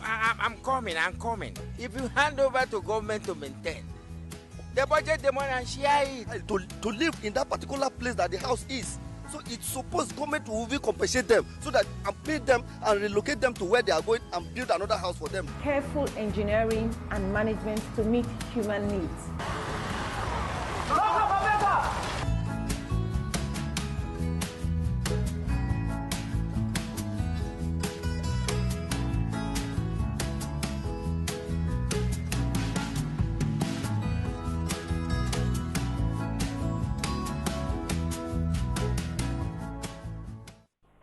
I'm coming. If you hand over to government to maintain, the budget the money and share it. To live in that particular place that the house is. So it's supposed government will be compensate them so that and pay them and relocate them to where they are going and build another house for them. Careful engineering and management to meet human needs.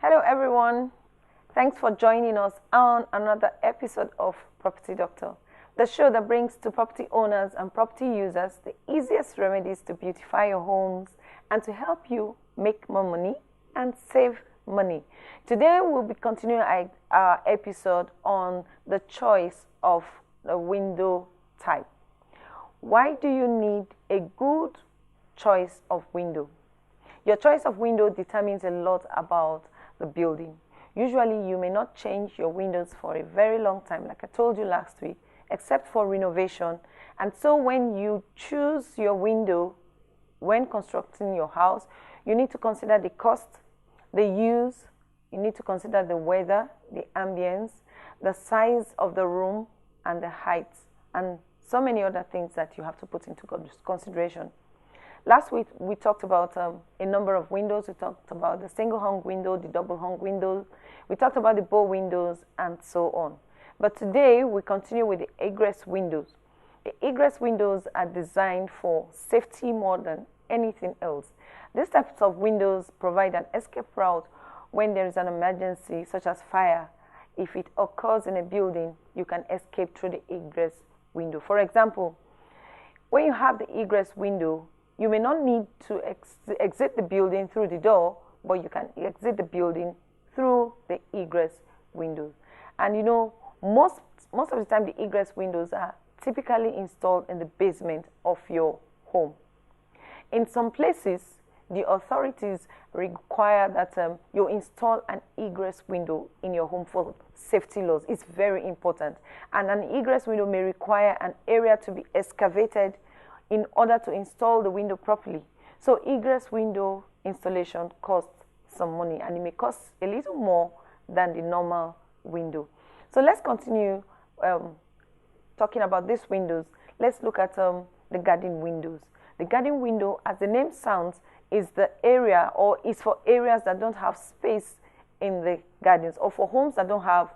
Hello everyone, thanks for joining us on another episode of Property Doctor, the show that brings to property owners and property users the easiest remedies to beautify your homes and to help you make more money and save money. Today we'll be continuing our episode on the choice of the window type. Why do you need a good choice of window? Your choice of window determines a lot about the building. Usually you may not change your windows for a very long time, like I told you last week, except for renovation. And so when you choose your window when constructing your house, you need to consider the cost, the use, you need to consider the weather, the ambience, the size of the room, and the height, and so many other things that you have to put into consideration. Last week, we talked about a number of windows. We talked about the single hung window, the double hung window. We talked about the bow windows and so on. But today, we continue with the egress windows. The egress windows are designed for safety more than anything else. These types of windows provide an escape route when there is an emergency, such as fire. If it occurs in a building, you can escape through the egress window. For example, when you have the egress window, you may not need to exit the building through the door, but you can exit the building through the egress windows. And you know, most of the time, the egress windows are typically installed in the basement of your home. In some places, the authorities require that you install an egress window in your home for safety laws. It's very important. And an egress window may require an area to be excavated in order to install the window properly. So egress window installation costs some money, and it may cost a little more than the normal window. So let's continue talking about these windows. Let's look at the garden windows. The garden window, as the name sounds, is the area, or is for areas that don't have space in the gardens, or for homes that don't have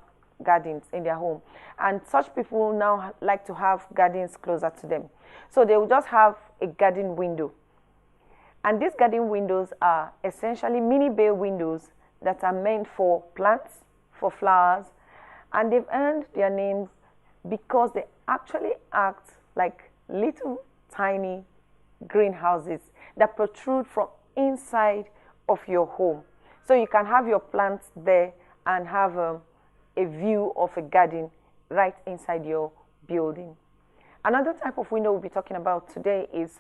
gardens in their home. And such people now like to have gardens closer to them. So they will just have a garden window. And these garden windows are essentially mini bay windows that are meant for plants, for flowers, and they've earned their names because they actually act like little tiny greenhouses that protrude from inside of your home. So you can have your plants there and have a view of a garden right inside your building. Another type of window we'll be talking about today is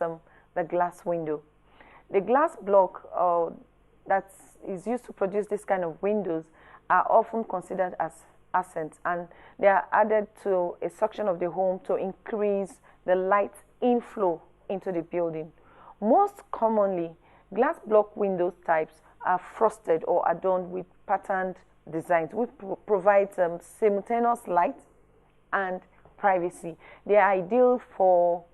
the glass window. The glass block that is used to produce this kind of windows are often considered as accents, and they are added to a section of the home to increase the light inflow into the building. Most commonly, glass block window types are frosted or adorned with patterned designs, which provide simultaneous light and privacy. They are ideal for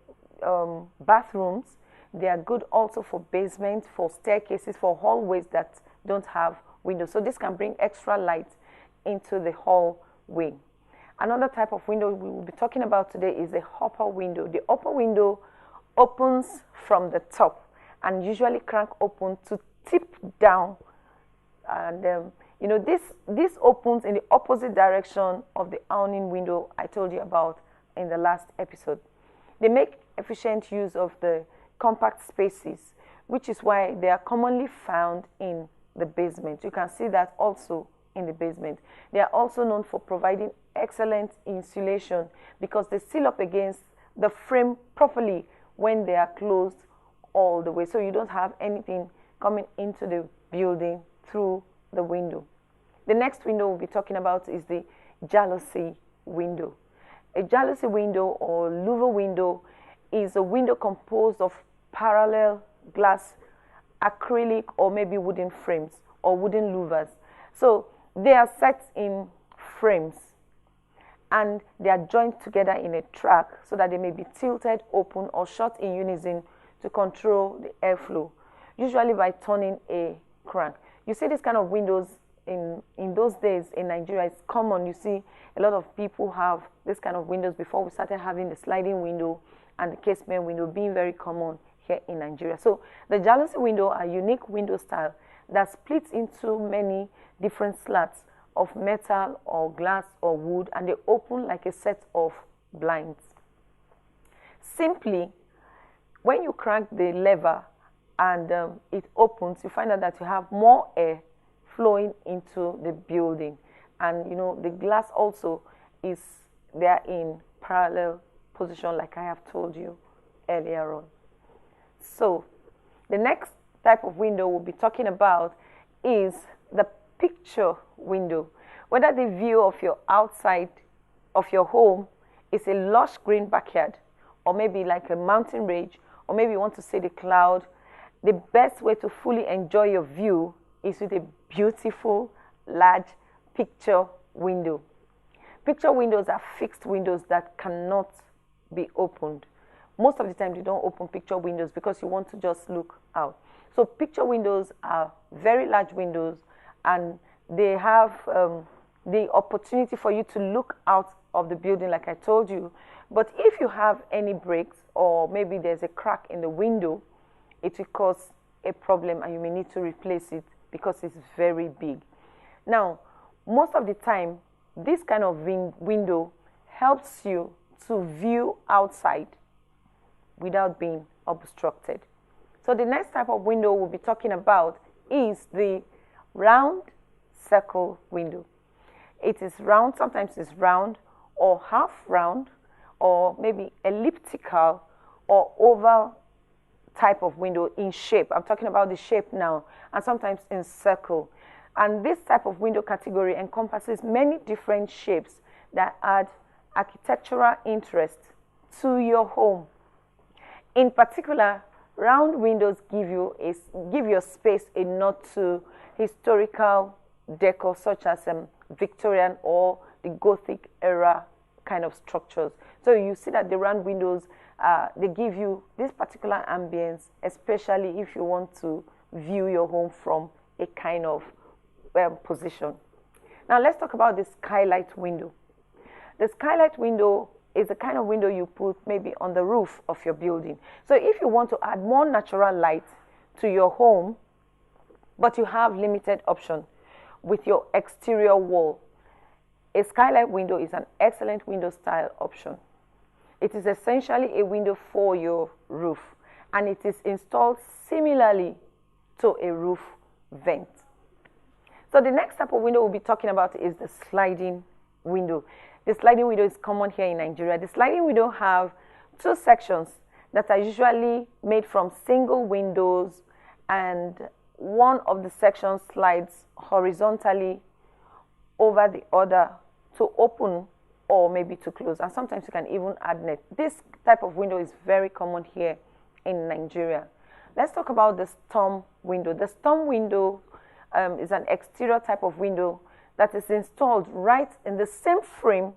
bathrooms. They are good also for basements, for staircases, for hallways that don't have windows. So this can bring extra light into the hallway. Another type of window we will be talking about today is the upper window. The upper window opens from the top and usually crank open to tip down. And you know, this opens in the opposite direction of the awning window I told you about in the last episode. They make efficient use of the compact spaces, which is why they are commonly found in the basement. You can see that also in the basement. They are also known for providing excellent insulation because they seal up against the frame properly when they are closed all the way. So you don't have anything coming into the building through the window. The next window we'll be talking about is the jalousie window. A jalousie window or louver window is a window composed of parallel glass, acrylic, or maybe wooden frames or wooden louvers. So they are set in frames and they are joined together in a track so that they may be tilted, open, or shut in unison to control the airflow, usually by turning a crank. You see this kind of windows in those days in Nigeria. It's common. You see a lot of people have this kind of windows before we started having the sliding window and the casement window being very common here in Nigeria. So the jalousie window are unique window style that splits into many different slats of metal or glass or wood, and they open like a set of blinds. Simply, when you crank the lever and it opens, you find out that you have more air flowing into the building, and you know the glass also is there in parallel position, like I have told you earlier on. So the next type of window we'll be talking about is the picture window. Whether the view of your outside of your home is a lush green backyard, or maybe like a mountain range, or maybe you want to see the cloud, the best way to fully enjoy your view is with a beautiful large picture window. Picture windows are fixed windows that cannot be opened. Most of the time, they don't open picture windows because you want to just look out. So picture windows are very large windows, and they have the opportunity for you to look out of the building, like I told you. But if you have any breaks, or maybe there's a crack in the window, it will cause a problem and you may need to replace it because it's very big. Now, most of the time, this kind of window helps you to view outside without being obstructed. So the next type of window we'll be talking about is the round circle window. It is round, sometimes it's round or half round, or maybe elliptical or oval type of window in shape. I'm talking about the shape now, and sometimes in circle. And this type of window category encompasses many different shapes that add architectural interest to your home. In particular, round windows give your space a nod to historical decor, such as Victorian or the Gothic era kind of structures. So you see that the round windows, they give you this particular ambience, especially if you want to view your home from a kind of position. Now let's talk about the skylight window. The skylight window is the kind of window you put maybe on the roof of your building. So if you want to add more natural light to your home, but you have limited option with your exterior wall, a skylight window is an excellent window style option. It is essentially a window for your roof, and it is installed similarly to a roof vent. So the next type of window we'll be talking about is the sliding window. The sliding window is common here in Nigeria. The sliding window have two sections that are usually made from single windows, and one of the sections slides horizontally over the other to open or maybe to close, and sometimes you can even add net. This type of window is very common here in Nigeria. Let's talk about the storm window. The storm window is an exterior type of window that is installed right in the same frame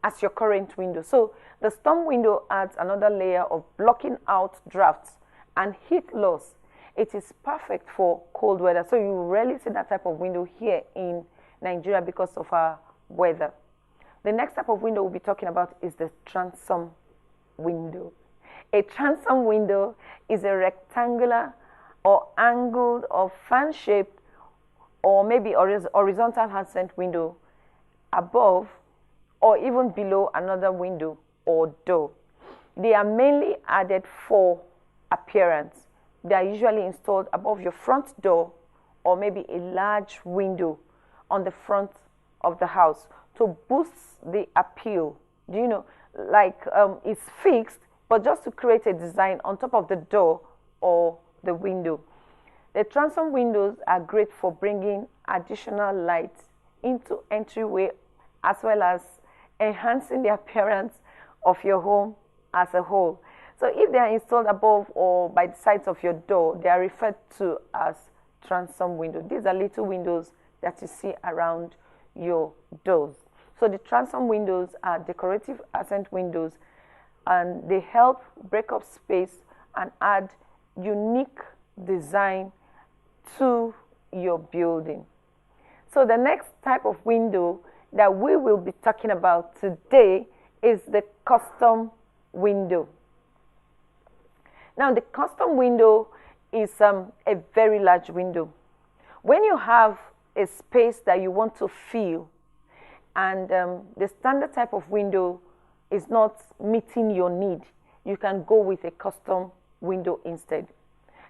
as your current window. So the storm window adds another layer of blocking out drafts and heat loss. It is perfect for cold weather. So you rarely see that type of window here in Nigeria because of our weather. The next type of window we'll be talking about is the transom window. A transom window is a rectangular or angled or fan-shaped or maybe horizontal accent window above or even below another window or door. They are mainly added for appearance. They are usually installed above your front door or maybe a large window on the front of the house to boost the appeal. Do you know, like it's fixed, but just to create a design on top of the door or the window. The transom windows are great for bringing additional light into entryway as well as enhancing the appearance of your home as a whole. So if they are installed above or by the sides of your door, they are referred to as transom windows. These are little windows that you see around your doors. So the transom windows are decorative accent windows, and they help break up space and add unique design to your building. So the next type of window that we will be talking about today is the custom window. Now, the custom window is a very large window. When you have a space that you want to fill, and the standard type of window is not meeting your need, you can go with a custom window instead.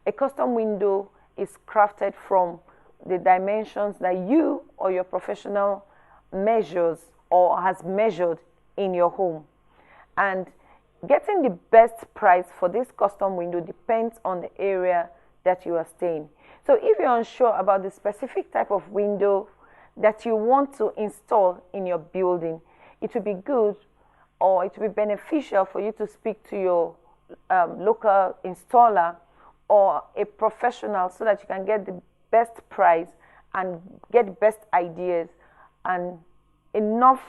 A custom window is crafted from the dimensions that you or your professional measures or has measured in your home. And getting the best price for this custom window depends on the area that you are staying. So if you're unsure about the specific type of window that you want to install in your building, it would be good or it would be beneficial for you to speak to your local installer or a professional so that you can get the best price and get the best ideas and enough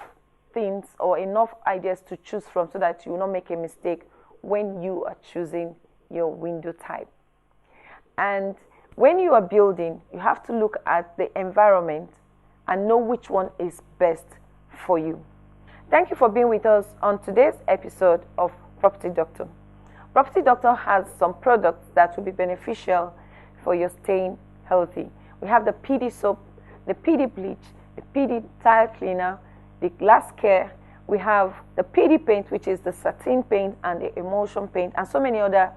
things or enough ideas to choose from so that you will not make a mistake when you are choosing your window type. And when you are building, you have to look at the environment and know which one is best for you. Thank you for being with us on today's episode of Property Doctor. Property Doctor has some products that will be beneficial for your staying healthy. We have the PD soap, the PD bleach, the PD tile cleaner, the glass care. We have the PD paint, which is the satin paint and the emulsion paint, and so many other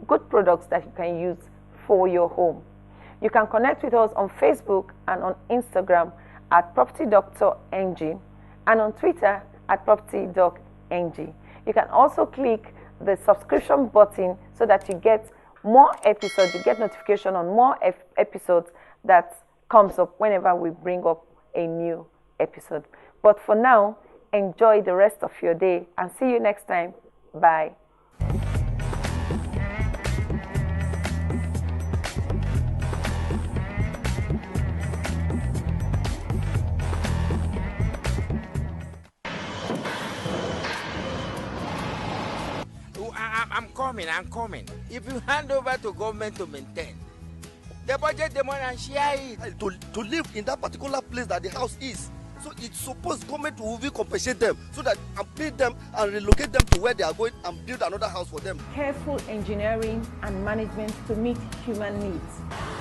good products that you can use for your home. You can connect with us on Facebook and on Instagram at Property Doctor NG and on Twitter at Property Doc NG. You can also click the subscription button so that you get more episodes, you get notification on more episodes that comes up whenever we bring up a new episode. But for now, enjoy the rest of your day and see you next time. Bye. I'm coming. If you hand over to government to maintain, the budget the money and share it. To live in that particular place that the house is. So it's supposed government will compensate them so that and pay them and relocate them to where they are going and build another house for them. Careful engineering and management to meet human needs.